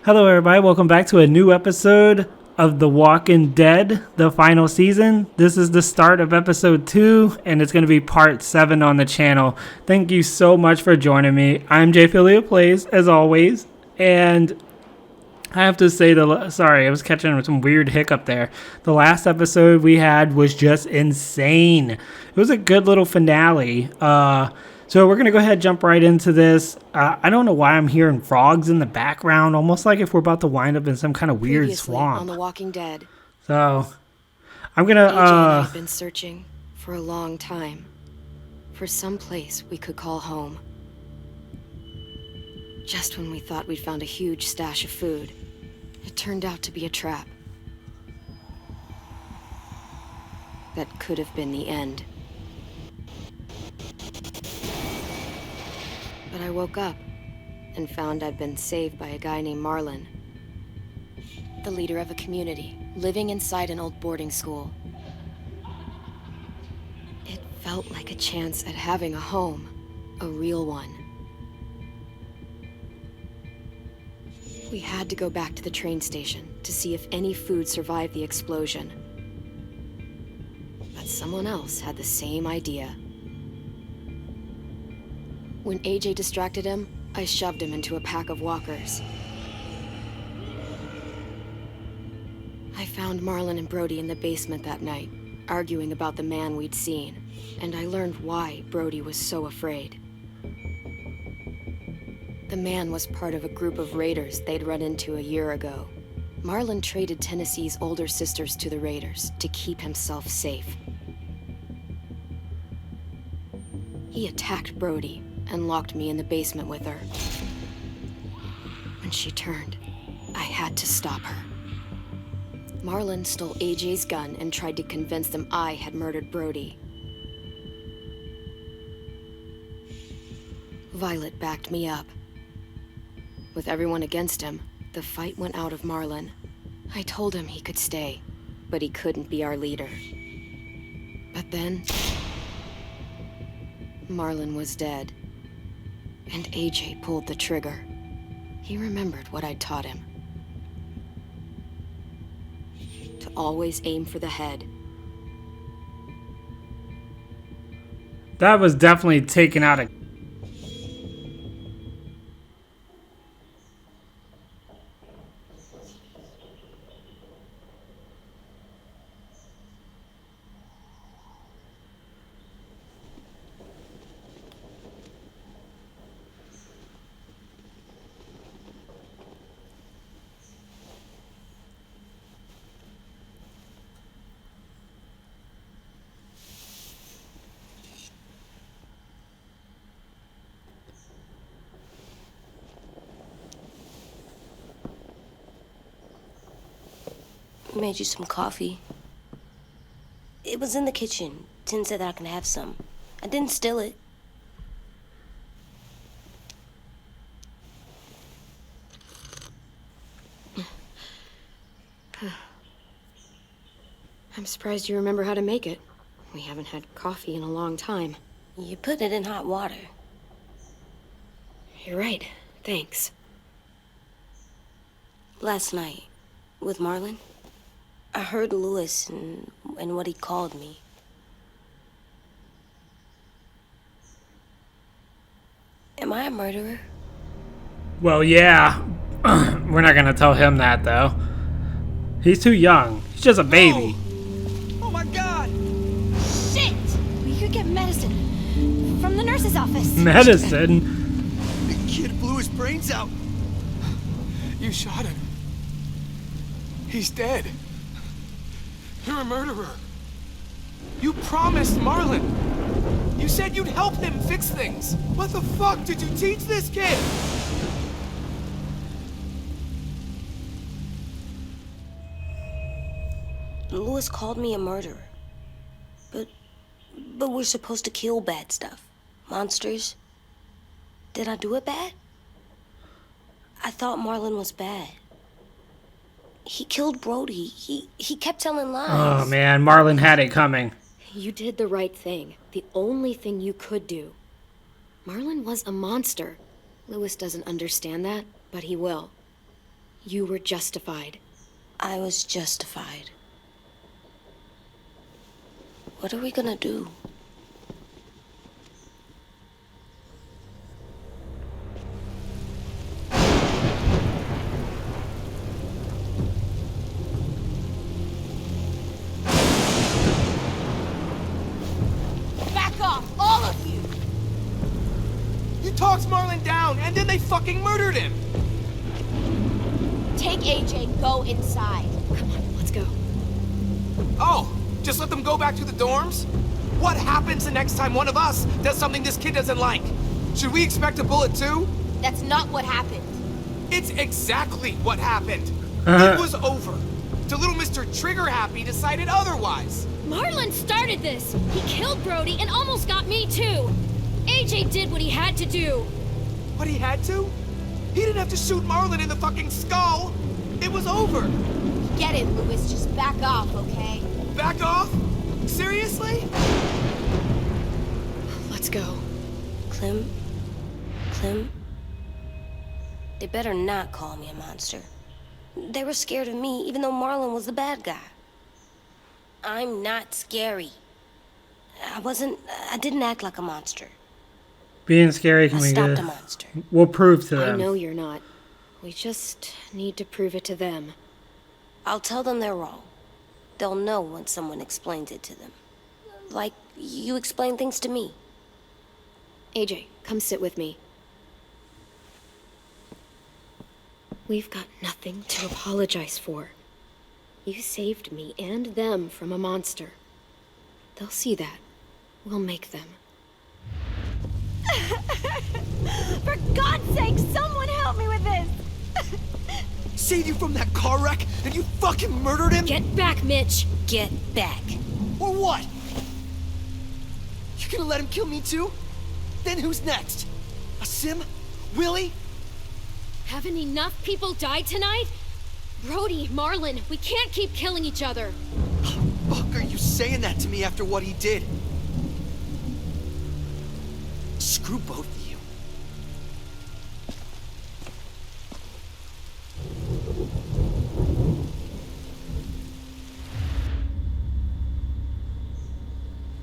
Hello everybody, welcome back to a new episode of The Walking Dead, the final season. This is the start of episode 2, and it's going to be part 7 on the channel. Thank you so much for joining me. I'm JfilliaPlays, as always, and I have to say, sorry, I was catching some weird hiccup there. The last episode we had was just insane. It was a good little finale. So we're going to go ahead and jump right into this. I don't know why I'm hearing frogs in the background, almost like if we're about to wind up in some kind of weird Previously swamp. On The Walking Dead. So I'm going to... AJ and I have been searching for a long time for some place we could call home. Just when we thought we'd found a huge stash of food, it turned out to be a trap. That could have been the end. But I woke up and found I'd been saved by a guy named Marlon, the leader of a community living inside an old boarding school. It felt like a chance at having a home, a real one. We had to go back to the train station to see if any food survived the explosion. But someone else had the same idea. When AJ distracted him, I shoved him into a pack of walkers. I found Marlon and Brody in the basement that night, arguing about the man we'd seen, and I learned why Brody was so afraid. The man was part of a group of raiders they'd run into a year ago. Marlon traded Tennessee's older sisters to the raiders to keep himself safe. He attacked Brody and locked me in the basement with her. When she turned, I had to stop her. Marlon stole AJ's gun and tried to convince them I had murdered Brody. Violet backed me up. With everyone against him, the fight went out of Marlon. I told him he could stay, but he couldn't be our leader. But then, Marlon was dead. And AJ pulled the trigger. He remembered what I'd taught him. To always aim for the head. That was definitely taken out of... Made you some coffee. It was in the kitchen. Tin said that I can have some. I didn't steal it. I'm surprised you remember how to make it. We haven't had coffee in a long time. You put it in hot water. You're right. Thanks. Last night, with Marlon, I heard Lewis and what he called me. Am I a murderer? Well, yeah. We're not going to tell him that, though. He's too young. He's just a baby. Oh my God! Shit! We could get medicine from the nurse's office. Medicine? The kid blew his brains out. You shot him. He's dead. You're a murderer. You promised Marlon. You said you'd help him fix things. What the fuck did you teach this kid? Lewis called me a murderer. But we're supposed to kill bad stuff. Monsters. Did I do it bad? I thought Marlon was bad. He killed Brody. He kept telling lies. Oh, man. Marlon had it coming. You did the right thing. The only thing you could do. Marlon was a monster. Lewis doesn't understand that, but he will. You were justified. I was justified. What are we gonna do? Back off, all of you! You talked Marlin down, and then they fucking murdered him! Take AJ, go inside. Come on, let's go. Oh, just let them go back to the dorms? What happens the next time one of us does something this kid doesn't like? Should we expect a bullet too? That's not what happened. It's exactly what happened. It was over. Till little Mr. Trigger Happy decided otherwise. Marlin started this. He killed Brody and almost got me too. AJ did what he had to do. What he had to? He didn't have to shoot Marlin in the fucking skull. It was over. Get it, Louis. Just back off, okay? Back off? Seriously? Let's go. Clem? They better not call me a monster. They were scared of me, even though Marlin was the bad guy. I'm not scary. I didn't act like a monster. Being scary can I be stopped good. a monster. We'll prove to I them. know you're not. We just need to prove it to them. I'll tell them they're wrong. They'll know when someone explains it to them. Like you explain things to me. AJ, come sit with me. We've got nothing to apologize for. You saved me and them from a monster. They'll see that. We'll make them. For God's sake, someone help me with this! Saved you from that car wreck, and you fucking murdered him? Get back, Mitch! Get back. Or what? You gonna let him kill me too? Then who's next? A Sim? Willie? Haven't enough people died tonight? Brody, Marlin, we can't keep killing each other. Fuck are you saying that to me after what he did? Screw both of you.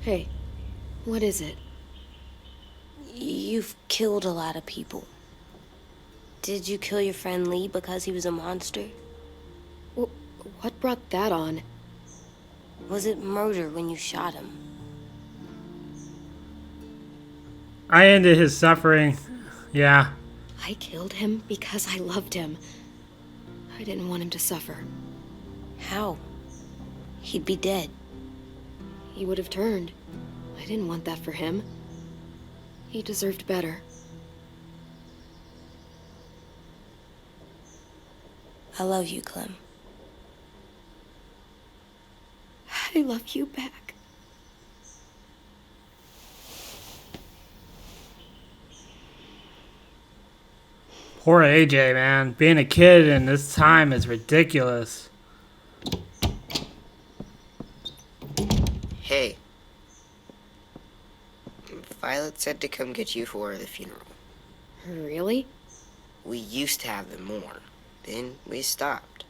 Hey, what is it? You've killed a lot of people. Did you kill your friend Lee because he was a monster? What brought that on? Was it murder when you shot him? I ended his suffering. Yeah. I killed him because I loved him. I didn't want him to suffer. How? He'd be dead. He would have turned. I didn't want that for him. He deserved better. I love you, Clem. I love you back. Poor AJ, man. Being a kid in this time is ridiculous. Hey. Violet said to come get you for the funeral. Really? We used to have them more. Then we stopped.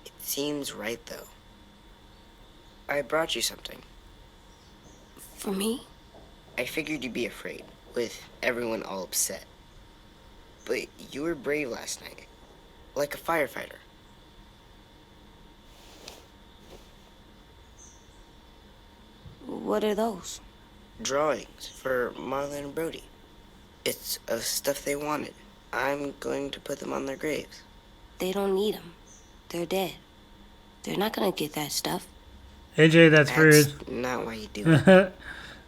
It seems right, though. I brought you something. For me? I figured you'd be afraid, with everyone all upset. But you were brave last night. Like a firefighter. What are those? Drawings for Marlon and Brody. It's of stuff they wanted. I'm going to put them on their graves. They don't need them. They're dead. They're not gonna get that stuff. AJ, that's rude. That's not why you do it.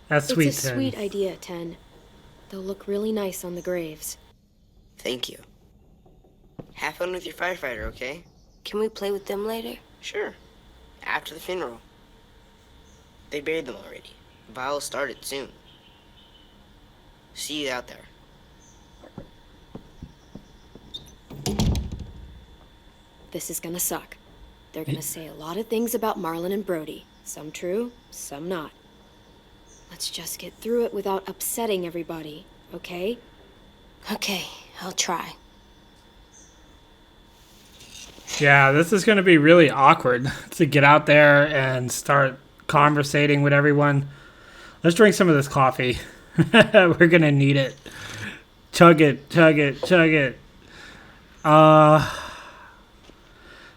That's sweet, It's a 10. sweet idea, 10. They'll look really nice on the graves. Thank you. Have fun with your firefighter, okay? Can we play with them later? Sure. After the funeral. They buried them already. Vile started soon. See you out there. This is gonna suck. They're gonna say a lot of things about Marlon and Brody. Some true, some not. Let's just get through it without upsetting everybody, okay? Okay, I'll try. Yeah, this is going to be really awkward to get out there and start conversating with everyone. Let's drink some of this coffee. We're going to need it. Chug it, chug it, chug it.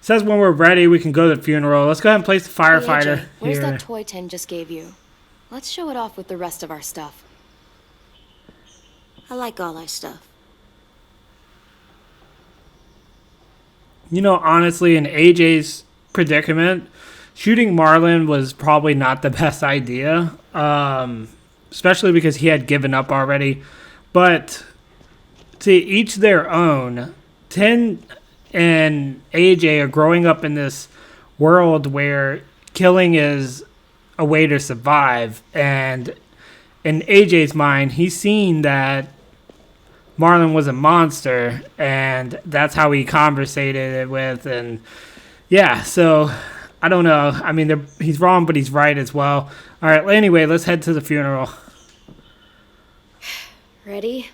Says when we're ready, we can go to the funeral. Let's go ahead and place the firefighter Hey, AJ, where's here. that toy Tin just gave you? Let's show it off with the rest of our stuff. I like all our stuff. You know, honestly, in AJ's predicament, shooting Marlon was probably not the best idea, especially because he had given up already. But to each their own. Tin and AJ are growing up in this world where killing is a way to survive. And in AJ's mind, he's seen that Marlon was a monster, and that's how he conversated with. And yeah, so I don't know. I mean, he's wrong, but he's right as well. All right, anyway, let's head to the funeral. Ready?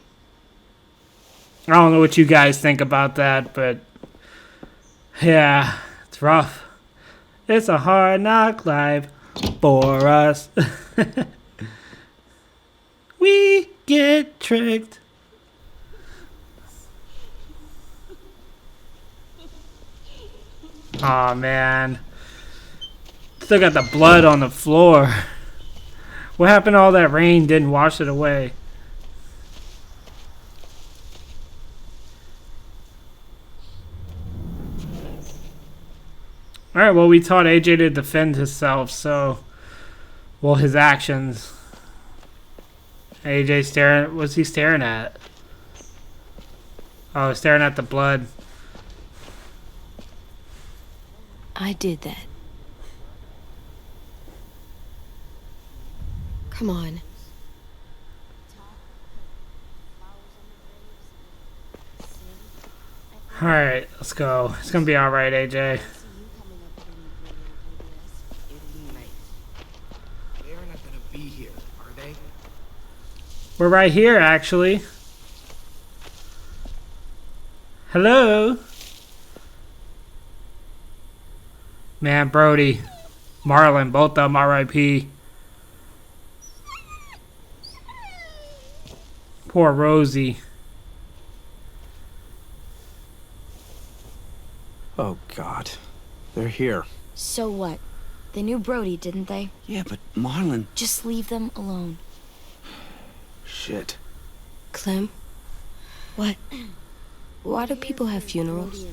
I don't know what you guys think about that, but yeah, it's rough. It's a hard knock life for us. We get tricked. Aw, man. Still got the blood on the floor. What happened to all that rain didn't wash it away? Alright, well, we taught AJ to defend himself, so... Well, his actions. AJ staring... What's he staring at? Oh, staring at the blood. I did that. Come on. Alright, let's go. It's gonna be alright, AJ. They're not gonna be here, are they? We're right here, actually. Hello? Man, Brody, Marlon, both of them R.I.P. Poor Rosie. Oh, God. They're here. So what? They knew Brody, didn't they? Yeah, but Marlon... Just leave them alone. Shit. Clem? What? Why do people have funerals?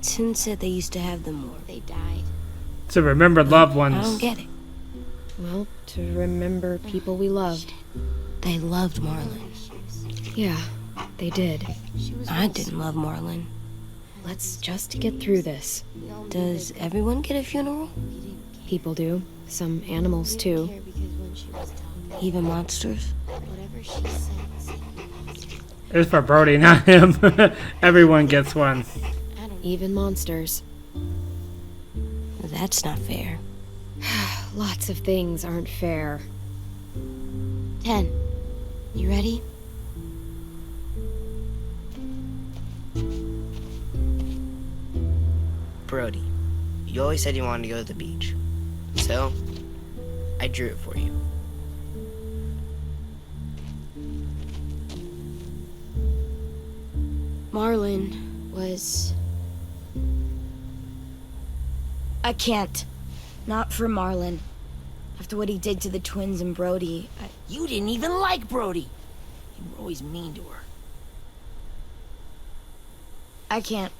Tin said they used to have them more. They died. To remember loved I don't ones. get it. Well, to remember people we loved. They loved Marlon. Yeah, they did. I didn't love Marlon. Let's just get through this. Does everyone get a funeral? People do. Some animals, too. Even monsters? It's for Brody, not him. Everyone gets one. Even monsters. That's not fair. Lots of things aren't fair. 10. You ready? Brody, you always said you wanted to go to the beach. So, I drew it for you. Marlon was... I can't. Not for Marlon. After what he did to the twins and Brody, You didn't even like Brody. You were always mean to her. I can't.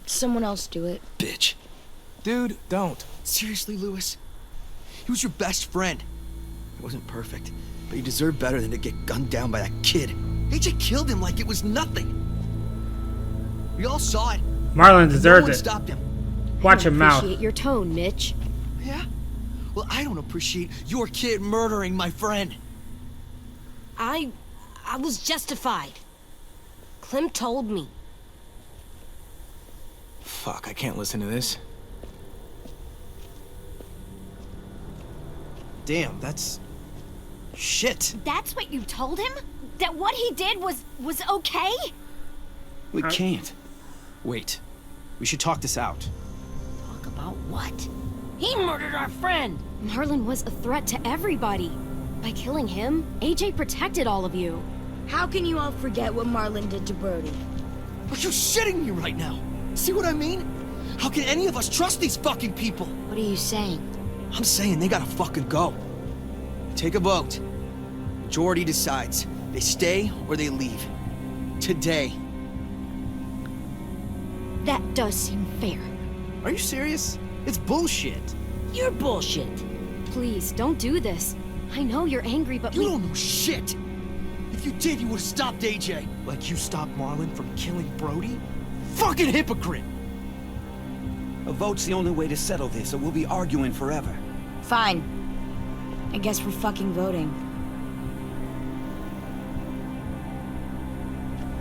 Someone else do it. Bitch. Dude, don't. Seriously, Lewis? He was your best friend. He wasn't perfect, but he deserved better than to get gunned down by that kid. AJ killed him like it was nothing. We all saw it. Marlon No deserved one it. stopped him. Watch your mouth. Appreciate your tone, Mitch. Yeah? Well, I don't appreciate your kid murdering my friend. I was justified. Clem told me. Fuck, I can't listen to this. Damn, that's... shit. That's what you told him? That what he did was okay? We can't. Wait. We should talk this out. Talk about what? He murdered our friend! Marlon was a threat to everybody. By killing him, AJ protected all of you. How can you all forget what Marlon did to Brody? Are you shitting me right now? See what I mean? How can any of us trust these fucking people? What are you saying? I'm saying they gotta fucking go. Take a vote. Majority decides. They stay or they leave. Today. That does seem fair. Are you serious? It's bullshit. You're bullshit. Please, don't do this. I know you're angry, but You don't know shit. If you did, you would've stopped AJ. Like you stopped Marlon from killing Brody? Fucking hypocrite! A vote's the only way to settle this, or we'll be arguing forever. Fine. I guess we're fucking voting.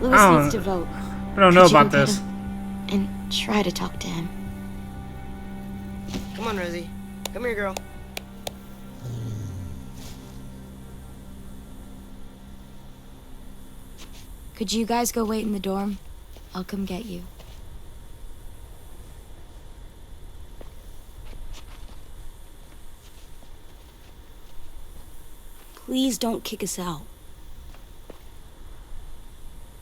Louis Oh. needs to vote. I don't know Could you about go get this. him and try to talk to him? Come on, Rosie. Come here, girl. Could you guys go wait in the dorm? I'll come get you. Please don't kick us out.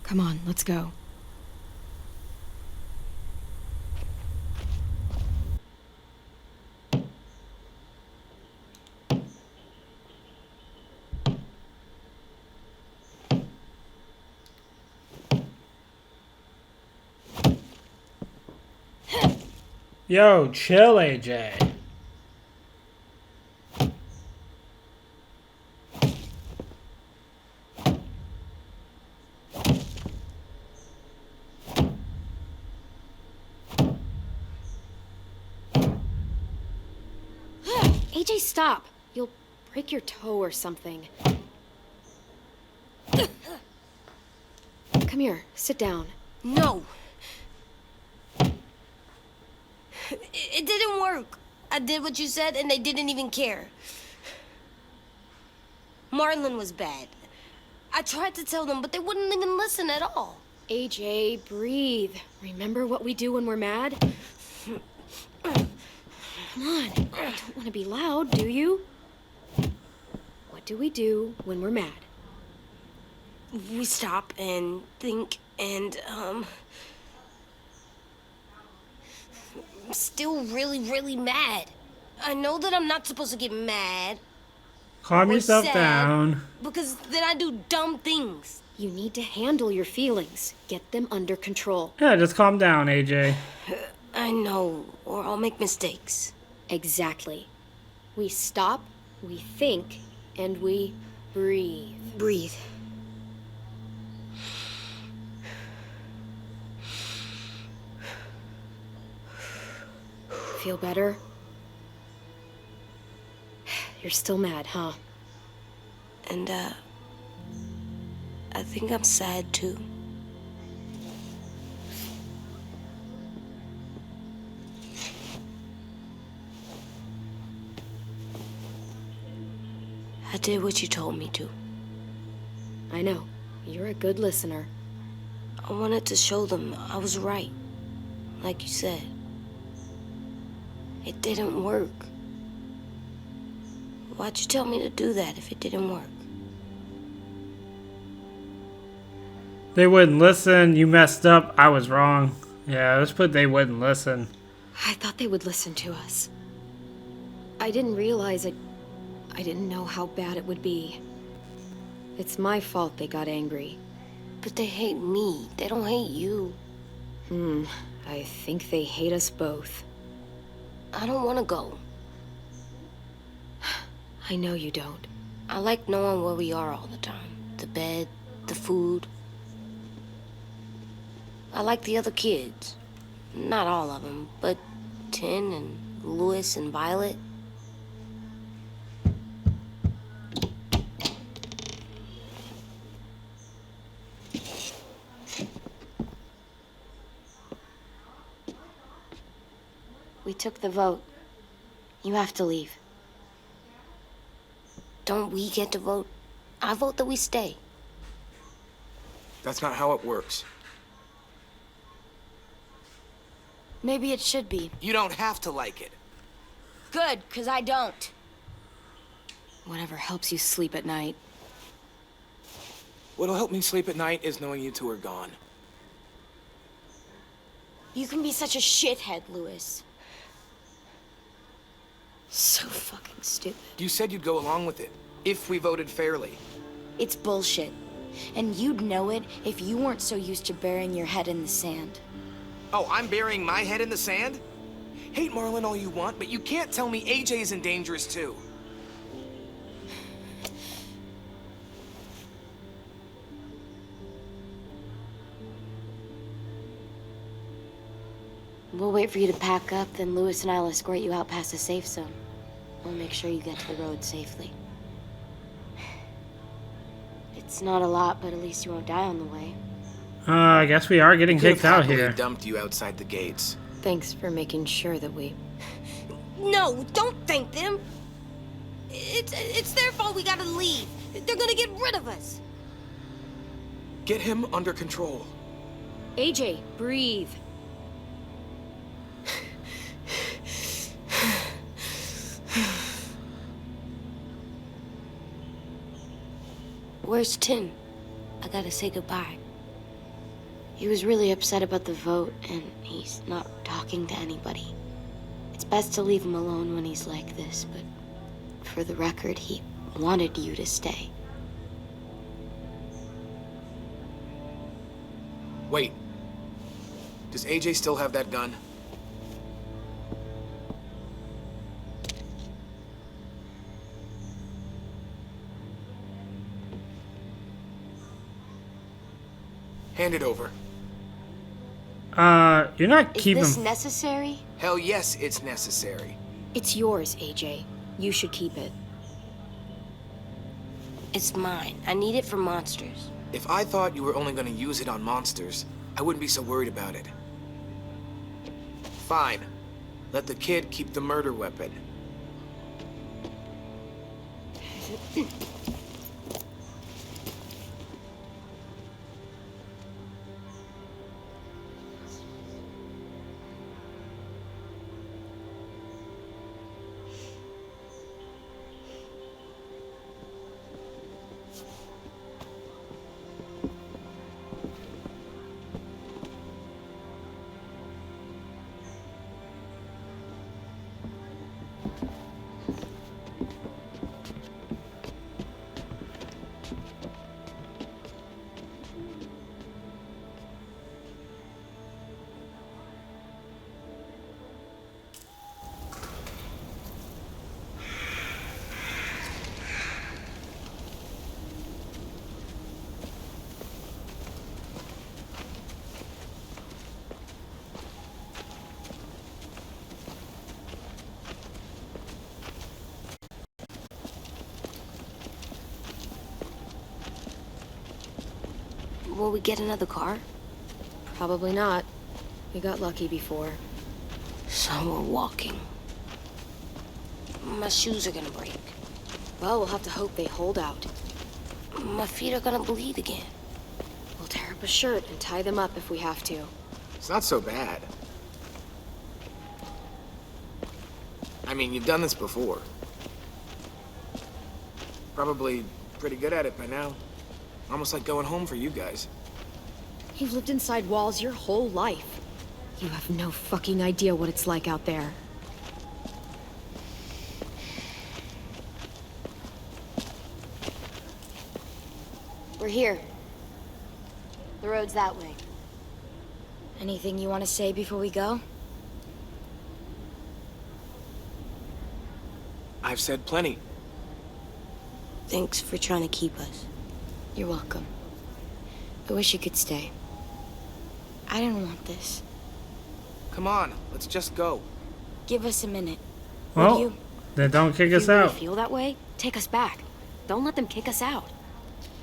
Come on, let's go. Yo, chill, AJ. AJ, stop. You'll break your toe or something. Come here, sit down. No. It didn't work. I did what you said and they didn't even care. Marlon was bad. I tried to tell them, but they wouldn't even listen at all. AJ, breathe. Remember what we do when we're mad? Come on, you don't want to be loud, do you? What do we do when we're mad? We stop and think and, I'm still really, really mad. I know that I'm not supposed to get mad. Calm or yourself sad, down. Because then I do dumb things. You need to handle your feelings. Get them under control. Yeah, just calm down, AJ. I know, or I'll make mistakes. Exactly. We stop, we think, and we breathe. Breathe. Feel better? You're still mad, huh? And, I think I'm sad too. I did what you told me to. I know. You're a good listener. I wanted to show them I was right. Like you said. It didn't work. Why'd you tell me to do that if it didn't work? They wouldn't listen. You messed up. I was wrong. Yeah, let's put they wouldn't listen. I thought they would listen to us. I didn't realize it. I didn't know how bad it would be. It's my fault they got angry. But they hate me. They don't hate you. I think they hate us both. I don't want to go. I know you don't. I like knowing where we are all the time. The bed, the food. I like the other kids. Not all of them, but Tin and Louis and Violet. We took the vote. You have to leave. Don't we get to vote? I vote that we stay. That's not how it works. Maybe it should be. You don't have to like it. Good, because I don't. Whatever helps you sleep at night. What'll help me sleep at night is knowing you two are gone. You can be such a shithead, Lewis. So fucking stupid. You said you'd go along with it, if we voted fairly. It's bullshit. And you'd know it if you weren't so used to burying your head in the sand. Oh, I'm burying my head in the sand? Hate Marlon all you want, but you can't tell me AJ isn't dangerous too. We'll wait for you to pack up, then Lewis and I'll escort you out past the safe zone. We'll make sure you get to the road safely. It's not a lot, but at least you won't die on the way. I guess we are getting kicked out Happily here. Dumped you outside the gates. Thanks for making sure that we... No, don't thank them. It's their fault we gotta leave. They're gonna get rid of us. Get him under control. AJ, breathe. Where's Tin? I gotta say goodbye. He was really upset about the vote, and he's not talking to anybody. It's best to leave him alone when he's like this, but for the record, he wanted you to stay. Wait. Does AJ still have that gun? Hand it over. You're not Is keeping... this necessary? Hell yes, it's necessary. It's yours, AJ. You should keep it. It's mine. I need it for monsters. If I thought you were only gonna use it on monsters, I wouldn't be so worried about it. Fine. Let the kid keep the murder weapon. Will we get another car? Probably not. We got lucky before. So we're walking. My shoes are gonna break. Well, we'll have to hope they hold out. My feet are gonna bleed again. We'll tear up a shirt and tie them up if we have to. It's not so bad. I mean, you've done this before. Probably pretty good at it by now. Almost like going home for you guys. You've lived inside walls your whole life. You have no fucking idea what it's like out there. We're here. The road's that way. Anything you want to say before we go? I've said plenty. Thanks for trying to keep us. You're welcome. I wish you could stay. I didn't want this. Come on, let's just go. Give us a minute. Well, Would you? then don't kick If us you really out. feel that way, take us back. Don't let them kick us out.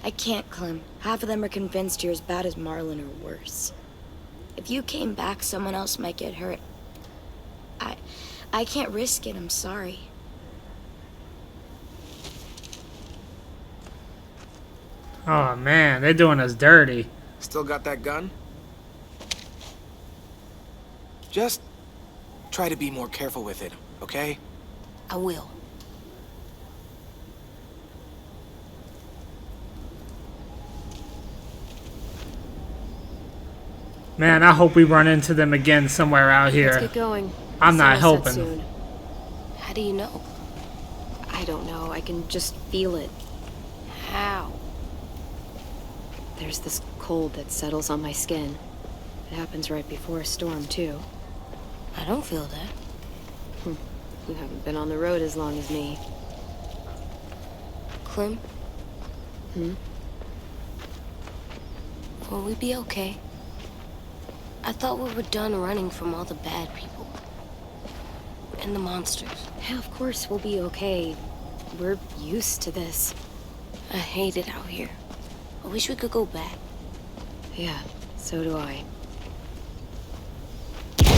I can't, Clem. Half of them are convinced you're as bad as Marlon or worse. If you came back, someone else might get hurt. I can't risk it, I'm sorry. Oh man, they're doing us dirty. Still got that gun? Just try to be more careful with it, okay? I will. Man, I hope we run into them again somewhere out Let's here. get going. I'm not Sun will set helping. soon. How do you know? I don't know. I can just feel it. How? There's this cold that settles on my skin. It happens right before a storm, too. I don't feel that. You haven't been on the road as long as me. Clem, Hmm? will we be okay? I thought we were done running from all the bad people. And the monsters. Yeah, of course we'll be okay. We're used to this. I hate it out here. I wish we could go back. Yeah, so do I.